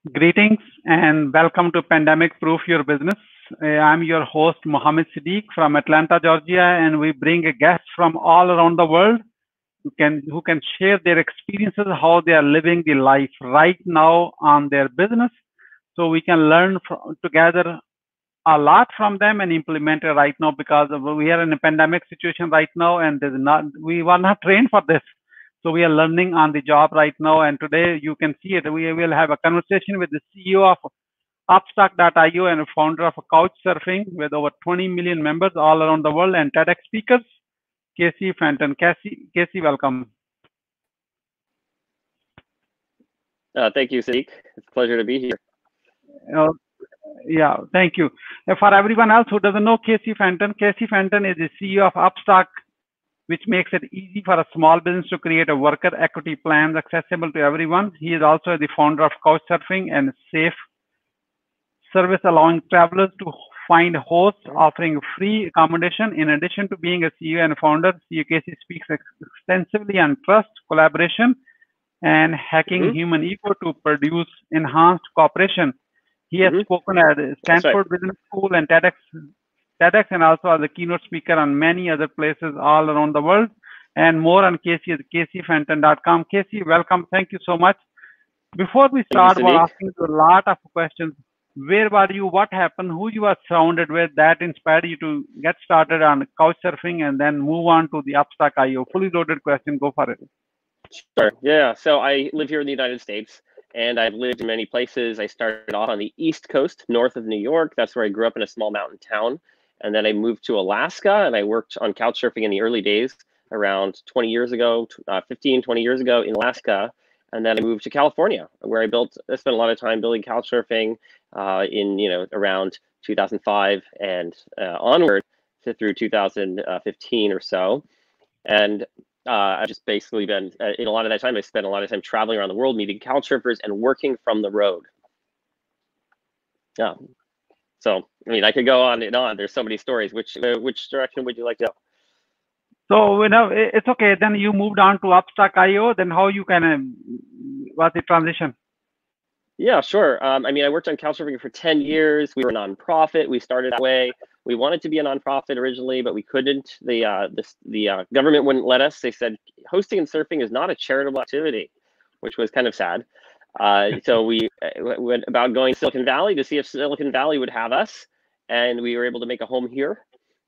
Greetings and welcome to Pandemic Proof Your Business. I'm your host, Mohammed Siddiq from Atlanta, Georgia, and we bring a guest from all around the world who can share their experiences, how they are living the life right now on their business, so we can learn together a lot from them and implement it right now because we are in a pandemic situation right now and we were not trained for this. So we are learning on the job right now. And today you can see it. We will have a conversation with the CEO of Upstock.io and founder of CouchSurfing with over 20 million members all around the world and TEDx speakers, Casey Fenton. Casey, welcome. Thank you, Sadiq. It's a pleasure to be here. Uh, yeah, thank you. For everyone else who doesn't know Casey Fenton is the CEO of Upstock, which makes it easy for a small business to create a worker equity plan accessible to everyone. He is also the founder of CouchSurfing and safe service allowing travelers to find hosts offering free accommodation. In addition to being a CEO and founder, CEO Casey speaks extensively on trust, collaboration, and hacking human ego to produce enhanced cooperation. He has spoken at Stanford Business School and TEDx, and also as a keynote speaker on many other places all around the world. And more on Casey at CaseyFenton.com. Casey, welcome. Thank you so much. Before we start, we're asking you a lot of questions. Where were you? What happened? Who you are surrounded with that inspired you to get started on CouchSurfing and then move on to the Upstock.io? Fully loaded question. Go for it. Sure. Yeah. So I live here in the United States, and I've lived in many places. I started off on the East Coast, north of New York. That's where I grew up in a small mountain town. And then I moved to Alaska, and I worked on couchsurfing in the early days, around 20 years ago, 15, 20 years ago in Alaska. And then I moved to California, where I spent a lot of time building couchsurfing in around 2005 and onward through 2015 or so. And I've just basically been, in a lot of that time, I spent a lot of time traveling around the world, meeting couchsurfers and working from the road. Yeah. So, I mean, I could go on and on. There's so many stories. Which direction would you like to go? So, it's okay. Then you moved on to Upstock.io. Then how you can, what's the transition? Yeah, sure. I mean, I worked on couchsurfing for 10 years. We were a nonprofit. We started that way. We wanted to be a nonprofit originally, but we couldn't. The government wouldn't let us. They said hosting and surfing is not a charitable activity, which was kind of sad. So we went about going to Silicon Valley to see if Silicon Valley would have us, and we were able to make a home here.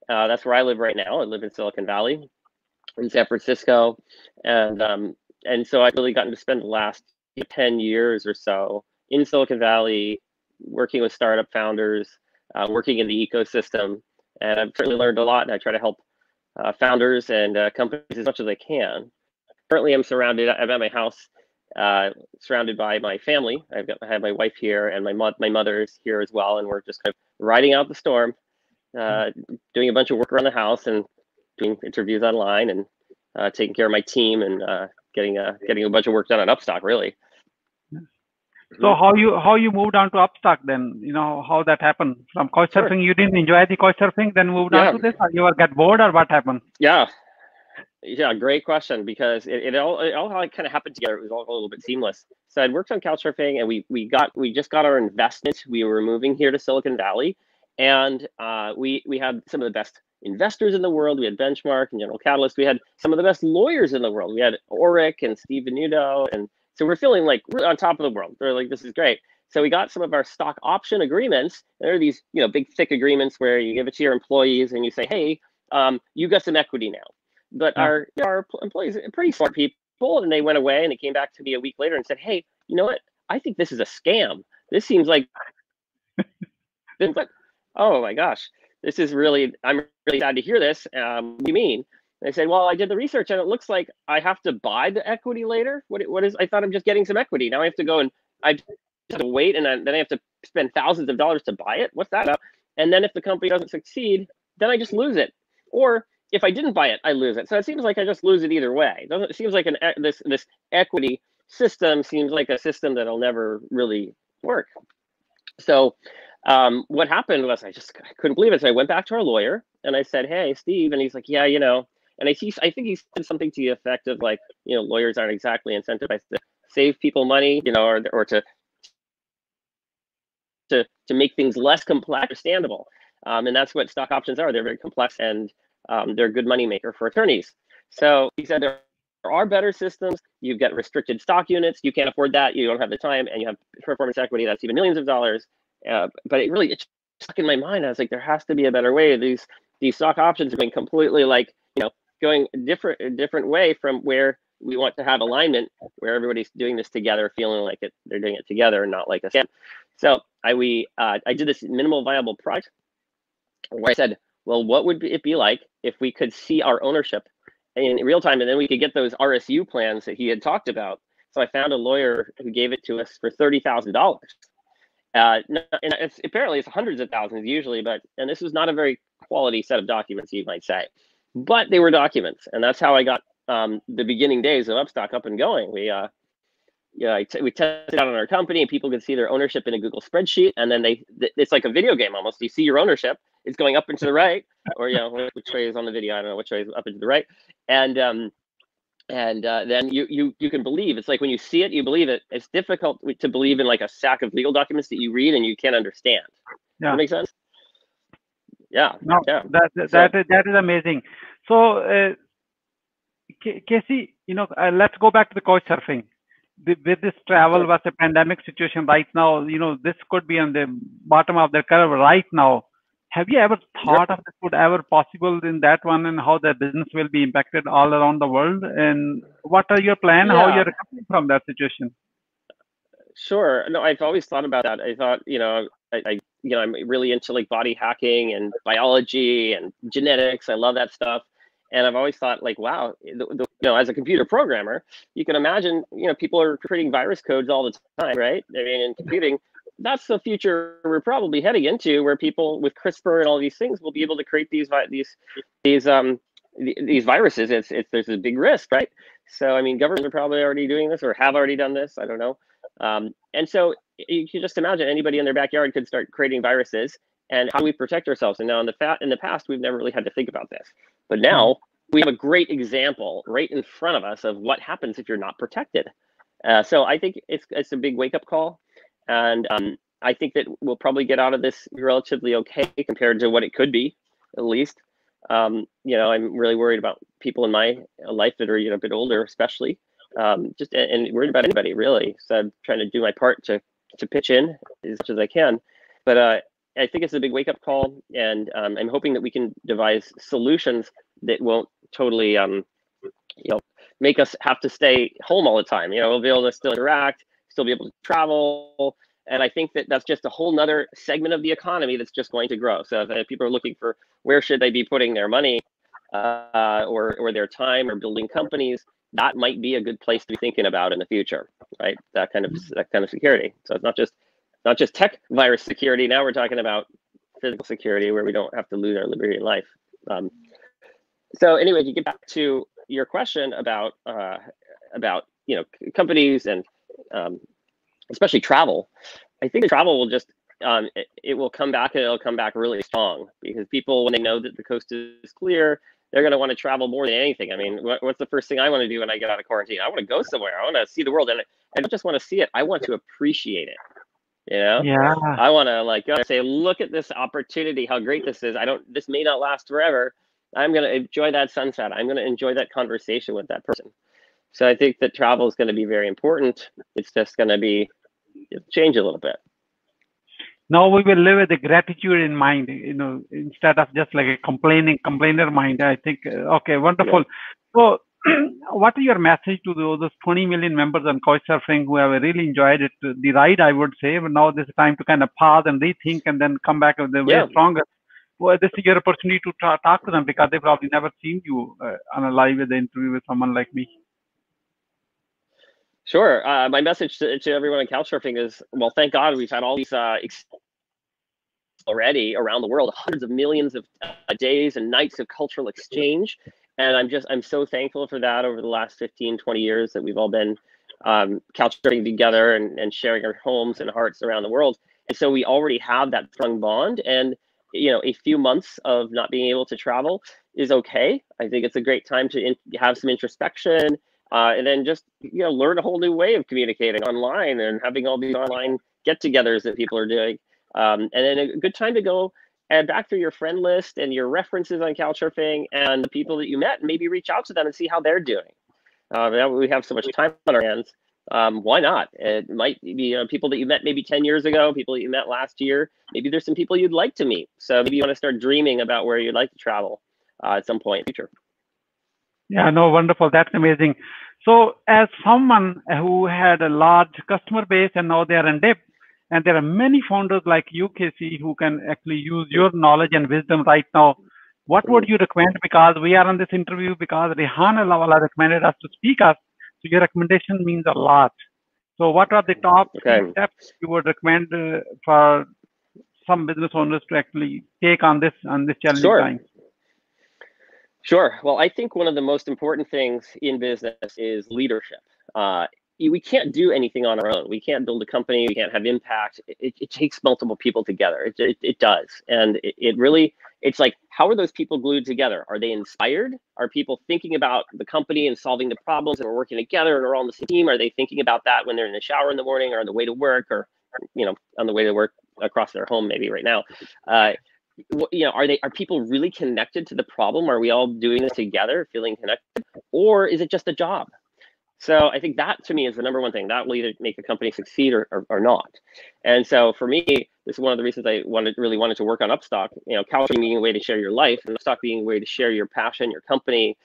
That's where I live right now. I live in Silicon Valley, in San Francisco, and so I've really gotten to spend the last 10 years or so in Silicon Valley, working with startup founders, working in the ecosystem, and I've certainly learned a lot. And I try to help founders and companies as much as I can. Currently, I'm at my house, surrounded by my family. I have my wife here, and my mother's here as well, and we're just kind of riding out the storm, doing a bunch of work around the house, and doing interviews online, and taking care of my team, and getting a bunch of work done on Upstock, really. So how you moved on to Upstock then? How that happened from couchsurfing? Sure. You didn't enjoy the couchsurfing, then moved on to this, or you got bored, or what happened? Yeah, great question, because it all kind of happened together. It was all a little bit seamless. So I'd worked on couchsurfing, and we just got our investment. We were moving here to Silicon Valley, and we had some of the best investors in the world. We had Benchmark and General Catalyst. We had some of the best lawyers in the world. We had Oric and Steve Venuto, and so we're feeling like we're on top of the world. They're like, this is great. So we got some of our stock option agreements. There are these, big thick agreements where you give it to your employees and you say, hey, you got some equity now. But our employees are pretty smart people, and they went away, and they came back to me a week later and said, hey, you know what? I think this is a scam. This seems like, oh my gosh, I'm really sad to hear this. What do you mean? And I said, well, I did the research, and it looks like I have to buy the equity later. I thought I'm just getting some equity. Now I have to go and I just have to wait, and then I have to spend thousands of dollars to buy it. What's that about? And then if the company doesn't succeed, then I just lose it. Or if I didn't buy it, I lose it. So it seems like I just lose it either way. It seems like this equity system seems like a system that'll never really work. So what happened was I couldn't believe it. So I went back to our lawyer and I said, hey, Steve, and he's like, yeah, and I think he said something to the effect of like, lawyers aren't exactly incentivized to save people money, or to to make things less complex, understandable. And that's what stock options are. They're very complex, and they're a good money maker for attorneys. So he said there are better systems. You've got restricted stock units. You can't afford that. You don't have the time, and you have performance equity. That's even millions of dollars. But it stuck in my mind. I was like, there has to be a better way. These stock options have been completely like, going a different way from where we want to have alignment, where everybody's doing this together, feeling like they're doing it together and not like a scam. So I did this minimal viable product where I said, well, what would it be like if we could see our ownership in real time, and then we could get those RSU plans that he had talked about. So I found a lawyer who gave it to us for $30,000. And apparently it's hundreds of thousands usually, and this was not a very quality set of documents, you might say, but they were documents, and that's how I got the beginning days of Upstock up and going. We tested out on our company, and people could see their ownership in a Google spreadsheet, and then it's like a video game almost. You see your ownership; it's going up and to the right, or which way is on the video. I don't know which way is up and to the right, and then you can believe. It's like when you see it, you believe it. It's difficult to believe in like a stack of legal documents that you read and you can't understand. Yeah. Does that make sense? Yeah. No, yeah. That is amazing. So, Casey, let's go back to the couchsurfing. With this travel versus pandemic situation right now, this could be on the bottom of the curve right now. Have you ever thought of this would ever possible in that one, and how the business will be impacted all around the world? And what are your plans? Yeah. How you're recovering from that situation? Sure. No, I've always thought about that. I thought, I'm really into like body hacking and biology and genetics. I love that stuff. And I've always thought like, wow, as a computer programmer, you can imagine, people are creating virus codes all the time, right? I mean, in computing, that's the future we're probably heading into, where people with CRISPR and all these things will be able to create these viruses. There's a big risk, right? So, I mean, governments are probably already doing this or have already done this. I don't know. And so you can just imagine anybody in their backyard could start creating viruses. And how do we protect ourselves? And now in the past, we've never really had to think about this. But now we have a great example right in front of us of what happens if you're not protected. So I think it's a big wake-up call. And I think that we'll probably get out of this relatively okay compared to what it could be, at least. I'm really worried about people in my life that are a bit older, especially. And worried about anybody really. So I'm trying to do my part to pitch in as much as I can. But I think it's a big wake-up call, and I'm hoping that we can devise solutions that won't totally, make us have to stay home all the time. We'll be able to still interact, still be able to travel, and I think that's just a whole nother segment of the economy that's just going to grow. So if people are looking for where should they be putting their money, or their time, or building companies, that might be a good place to be thinking about in the future, right? That kind of security. So it's not just tech virus security. Now we're talking about physical security, where we don't have to lose our liberty in life. So anyway, to get back to your question about companies and especially travel, I think travel will just it will come back, and it'll come back really strong, because people, when they know that the coast is clear, they're going to want to travel more than anything. I mean, what's the first thing I want to do when I get out of quarantine? I want to go somewhere. I want to see the world, and I don't just want to see it. I want to appreciate it. Yeah. I want to say, look at this opportunity, how great this is. This may not last forever. I'm going to enjoy that sunset. I'm going to enjoy that conversation with that person. So I think that travel is going to be very important. It's just going to change a little bit. Now we will live with the gratitude in mind, instead of just like a complainer mind. I think, okay, wonderful. So what is your message to those 20 million members on couchsurfing who have really enjoyed it, the ride, I would say, but now this is time to kind of pause and rethink and then come back with the way stronger. Well, this is your opportunity to talk to them, because they probably never seen you on a live with the interview with someone like me. Sure. My message to everyone on couchsurfing is, well, thank God we've had all these already around the world, hundreds of millions of days and nights of cultural exchange. And I'm so thankful for that over the last 15, 20 years that we've all been couchsurfing together and sharing our homes and hearts around the world. And so we already have that strong bond. And, a few months of not being able to travel is okay. I think it's a great time to have some introspection. And then just learn a whole new way of communicating online and having all these online get-togethers that people are doing. And then a good time to go and back through your friend list and your references on CouchSurfing and the people that you met, and maybe reach out to them and see how they're doing. Now we have so much time on our hands. Why not? It might be people that you met maybe 10 years ago, people that you met last year. Maybe there's some people you'd like to meet. So maybe you want to start dreaming about where you'd like to travel at some point in the future. Yeah, no, wonderful. That's amazing. So as someone who had a large customer base and now they are in dip, and there are many founders like you, Casey, who can actually use your knowledge and wisdom right now, what would you recommend? Because we are on this interview because Rehan Lawala recommended us to speak us. So your recommendation means a lot. So what are the top three steps you would recommend for some business owners to actually take on this challenging time? Sure. Well, I think one of the most important things in business is leadership. We can't do anything on our own. We can't build a company. We can't have impact. It takes multiple people together. It does. And it really, it's like, how are those people glued together? Are they inspired? Are people thinking about the company and solving the problems and we're working together and we're all on the same team? Are they thinking about that when they're in the shower in the morning or on the way to work or, on the way to work across their home, maybe right now? Are people really connected to the problem? Are we all doing this together, feeling connected? Or is it just a job? So I think that to me is the number one thing that will either make a company succeed or not. And so for me, this is one of the reasons I really wanted to work on Upstock. CouchSurfing being a way to share your life, and Upstock being a way to share your passion, your company,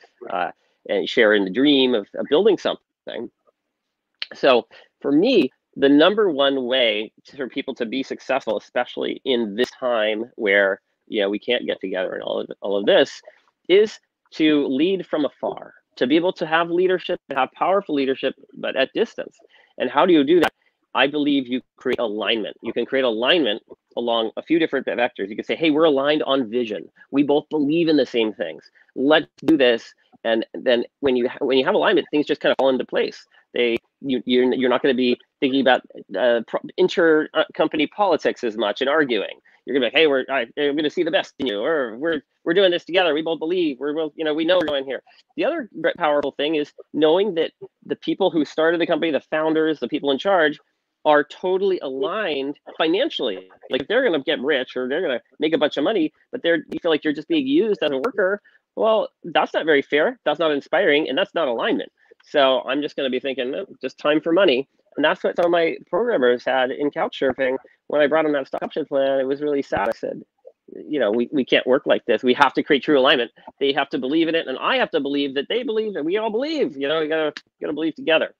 and share in the dream of building something. So for me, the number one way for people to be successful, especially in this time where we can't get together and all of this, is to lead from afar. To be able to have leadership, to have powerful leadership, but at distance. And how do you do that? I believe you create alignment. You can create alignment along a few different vectors. You can say, hey, we're aligned on vision. We both believe in the same things. Let's do this. And then when you have alignment, things just kind of fall into place. You're not going to be thinking about inter-company politics as much and arguing. You're gonna be like, hey, I'm gonna see the best in you, or we're doing this together. We both believe. We know we're going here. The other powerful thing is knowing that the people who started the company, the founders, the people in charge, are totally aligned financially. Like they're gonna get rich or they're gonna make a bunch of money, but you feel like you're just being used as a worker. Well, that's not very fair. That's not inspiring, and that's not alignment. So I'm just gonna be thinking, just time for money. And that's what some of my programmers had in CouchSurfing. When I brought them that stock option plan, it was really sad. I said, we can't work like this. We have to create true alignment. They have to believe in it, and I have to believe that they believe, and we all believe. We gotta believe together.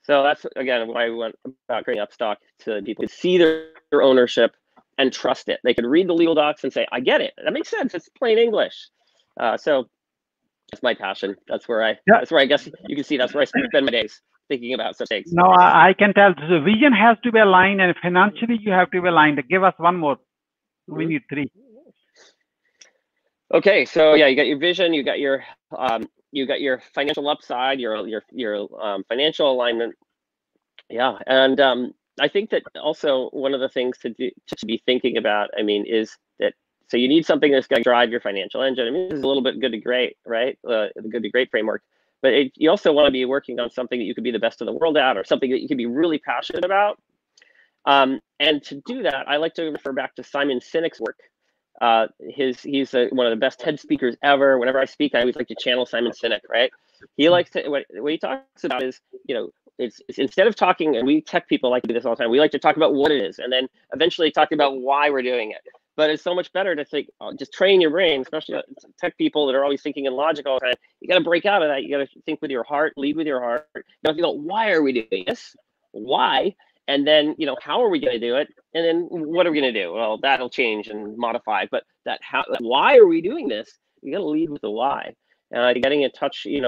So that's again why we went about creating Upstock, so people could see their ownership and trust it. They could read the legal docs and say, I get it. That makes sense. It's plain English. So that's my passion. That's where I guess you can see that's where I spend my days. Thinking about such things. No, I can tell the vision has to be aligned, and financially you have to be aligned. Give us one more. We need three. Okay, so yeah, you got your vision, you got your financial upside, your financial alignment. Yeah, and I think that also one of the things to be thinking about, is that so you need something that's going to drive your financial engine. This is a little bit good to great, right? The good to great framework. But you also want to be working on something that you could be the best in the world at, or something that you can be really passionate about. And to do that, I like to refer back to Simon Sinek's work. He's one of the best TED speakers ever. Whenever I speak, I always like to channel Simon Sinek, right? He likes to, what he talks about is, it's instead of talking, and we tech people like to do this all the time, we like to talk about what it is, and then eventually talk about why we're doing it. But it's so much better to think, just train your brain, especially tech people that are always thinking in logic all the time. You got to break out of that. You got to think with your heart, lead with your heart. You go, why are we doing this? Why? And then, how are we going to do it? And then what are we going to do? Well, that'll change and modify. But why are we doing this? You got to lead with the why. And getting in touch, we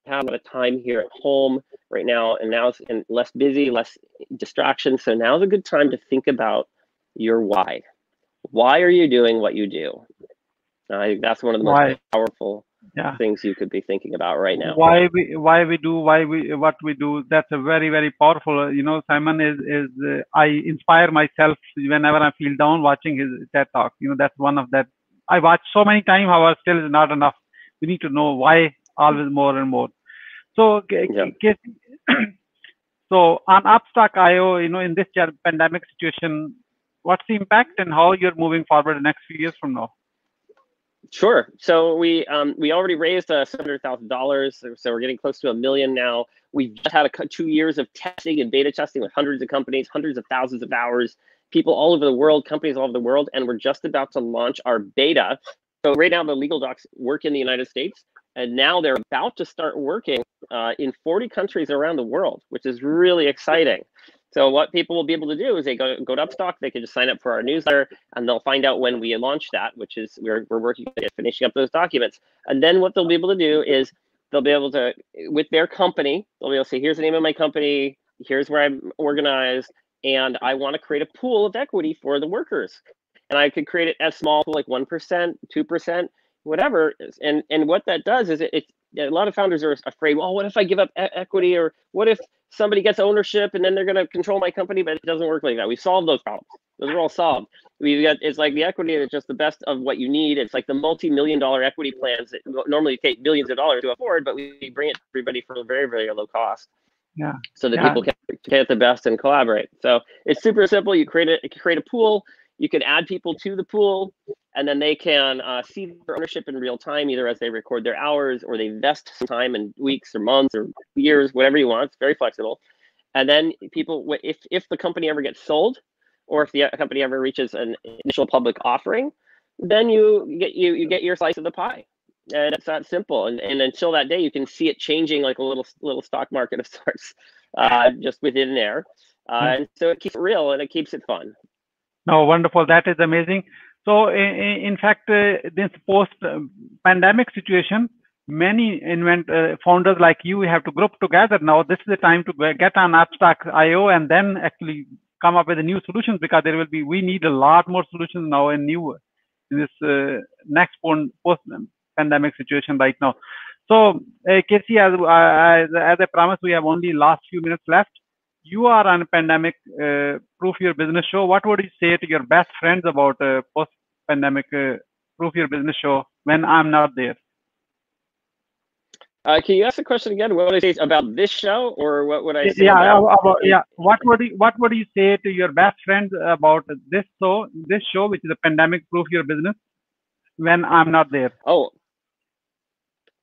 have a lot of time here at home right now, and now it's less busy, less distraction. So now's a good time to think about your why. Why are you doing what you do? I think that's one of the most powerful things you could be thinking about right now. Why we do what we do. That's a very, very powerful. Simon is I inspire myself whenever I feel down watching his TED talk. That's one of that. I watch so many times, however, still is not enough. We need to know why always more and more. So, so on Upstock.io, in this pandemic situation, what's the impact and how you're moving forward the next few years from now? Sure. So we already raised $700,000, so we're getting close to $1 million now. We've just had 2 years of testing and beta testing with hundreds of companies, hundreds of thousands of hours, people all over the world, companies all over the world, and we're just about to launch our beta. So right now the legal docs work in the United States, and now they're about to start working in 40 countries around the world, which is really exciting. So what people will be able to do is they go to Upstock, they can just sign up for our newsletter, and they'll find out when we launch that, which is we're working at finishing up those documents. And then what they'll be able to do is they'll be able to, with their company, they'll be able to say, here's the name of my company, here's where I'm organized, and I want to create a pool of equity for the workers. And I could create it as small, like 1%, 2%, whatever. And what that does is a lot of founders are afraid, well, what if I give up equity, or what if somebody gets ownership and then they're going to control my company? But it doesn't work like that. We solved those problems. Those are all solved. It's like the equity is just the best of what you need. It's like the multi-million-dollar equity plans that normally take billions of dollars to afford, but we bring it to everybody for a very, very low cost. Yeah. So that people can get the best and collaborate. So it's super simple. You create a pool. You can add people to the pool, and then they can see their ownership in real time, either as they record their hours or they invest some time in weeks or months or years, whatever you want. It's very flexible. And then people, if the company ever gets sold, or if the company ever reaches an initial public offering, then you get your slice of the pie. And it's that simple. And until that day, you can see it changing like a little stock market of sorts, just within there. And so it keeps it real and it keeps it fun. No, wonderful. That is amazing. So in fact, this post-pandemic situation, many founders like you have to group together now. This is the time to get on Upstock.io and then actually come up with the new solutions, because we need a lot more solutions now in this next post-pandemic situation right now. So Casey, as I promised, we have only last few minutes left. You are on a pandemic proof your business show. What would you say to your best friends about post-pandemic proof your business show when I'm not there? Can you ask the question again? What would I say about this show, or what would I say? What would you say to your best friends about this show, which is a pandemic proof your business, when I'm not there? Oh,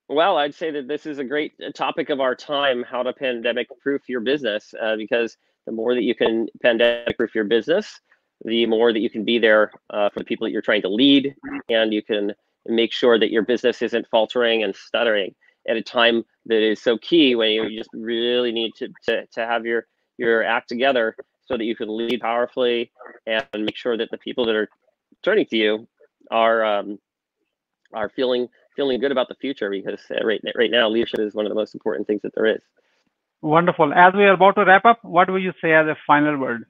well, I'd say that this is a great topic of our time, how to pandemic proof your business, because the more that you can pandemic proof your business, the more that you can be there for the people that you're trying to lead, and you can make sure that your business isn't faltering and stuttering at a time that is so key, when you just really need to have your act together so that you can lead powerfully and make sure that the people that are turning to you are feeling good about the future, because right now leadership is one of the most important things that there is. Wonderful. As we are about to wrap up, what will you say as a final word?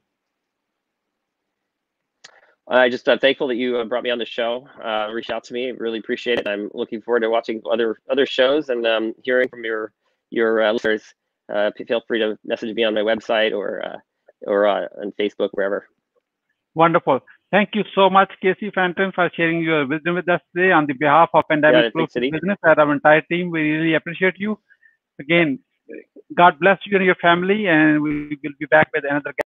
I just thankful that you brought me on the show, reached out to me. Really appreciate it. I'm looking forward to watching other shows and hearing from your listeners. Feel free to message me on my website or on Facebook, wherever. Wonderful. Thank you so much, Casey Fenton, for sharing your wisdom with us today on the behalf of Pandemic Proof Business and our entire team. We really appreciate you. Again, God bless you and your family, and we will be back with another guest.